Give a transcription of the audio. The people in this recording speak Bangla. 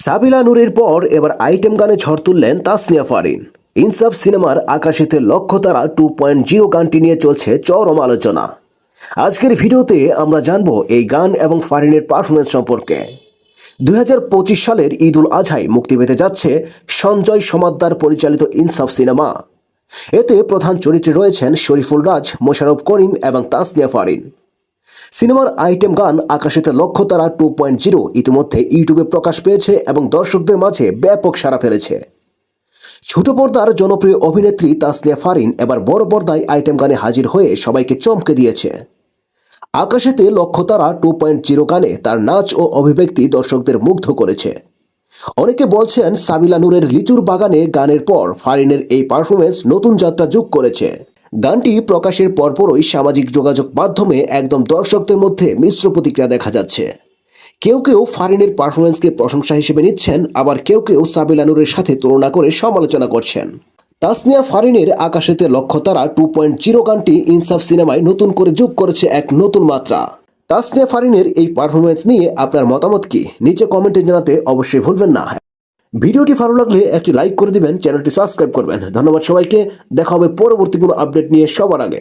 সাবিলা নূরের পর এবার আইটেম গানে ঝড় তুললেন তাসনিয়া ফারিন। ইনসাফ সিনেমার আকাশেতে লক্ষ্যতারা 2.0 গানটি নিয়ে চলছে চরম আলোচনা। আজকের ভিডিওতে আমরা জানবো এই গান এবং ফারিনের পারফরমেন্স সম্পর্কে। 2025 সালের ঈদ উল আজহায় মুক্তি পেতে যাচ্ছে সঞ্জয় সমাদ্দার পরিচালিত ইনসাফ সিনেমা। এতে প্রধান চরিত্রে রয়েছেন শরীফুল রাজ, মোশাররফ করিম এবং তাসনিয়া ফারিন। সিনেমার আইটেম গান আকাশেতে লক্ষ্যতারা 2.0 ইতিমধ্যে ইউটিউবে প্রকাশ পেয়েছে এবং দর্শকদের মাঝে ব্যাপক সাড়া ফেলেছে। ছোট পর্দার জনপ্রিয় অভিনেত্রী তাসনিয়া ফারিন এবার বড় পর্দায় আইটেম গানে হাজির হয়ে সবাইকে চমকে দিয়েছে। আকাশেতে লক্ষ্যতারা 2.0 গানে তার নাচ ও অভিব্যক্তি দর্শকদের মুগ্ধ করেছে। অনেকে বলছেন সাবিলা নূরের লিচুর বাগানে গানের পর ফারিনের এই পারফরমেন্স নতুন যাত্রা যোগ করেছে। গানটি প্রকাশের পরপরই সামাজিক যোগাযোগ মাধ্যমে একদম দর্শকদের মধ্যে মিশ্র প্রতিক্রিয়া দেখা যাচ্ছে। কেউ কেউ ফারিনের পারফরমেন্সকে প্রশংসা হিসেবে নিচ্ছেন, আবার কেউ কেউ সাবিলা নূরের সাথে তুলনা করে সমালোচনা করছেন। তাসনিয়া ফারিনের আকাশেতে লক্ষ্যতারা 2.0 গানটি ইনসাফ সিনেমায় নতুন করে যোগ করেছে এক নতুন মাত্রা। তাসনিয়া ফারিনের এই পারফরমেন্স নিয়ে আপনার মতামত কি নিচে কমেন্টে জানাতে অবশ্যই ভুলবেন না। ভিডিওটি ভালো লাগলে একটি লাইক করে দিবেন, চ্যানেলটি সাবস্ক্রাইব করবেন। ধন্যবাদ সবাইকে। দেখা হবে পরবর্তী কোনো আপডেট নিয়ে সবার আগে।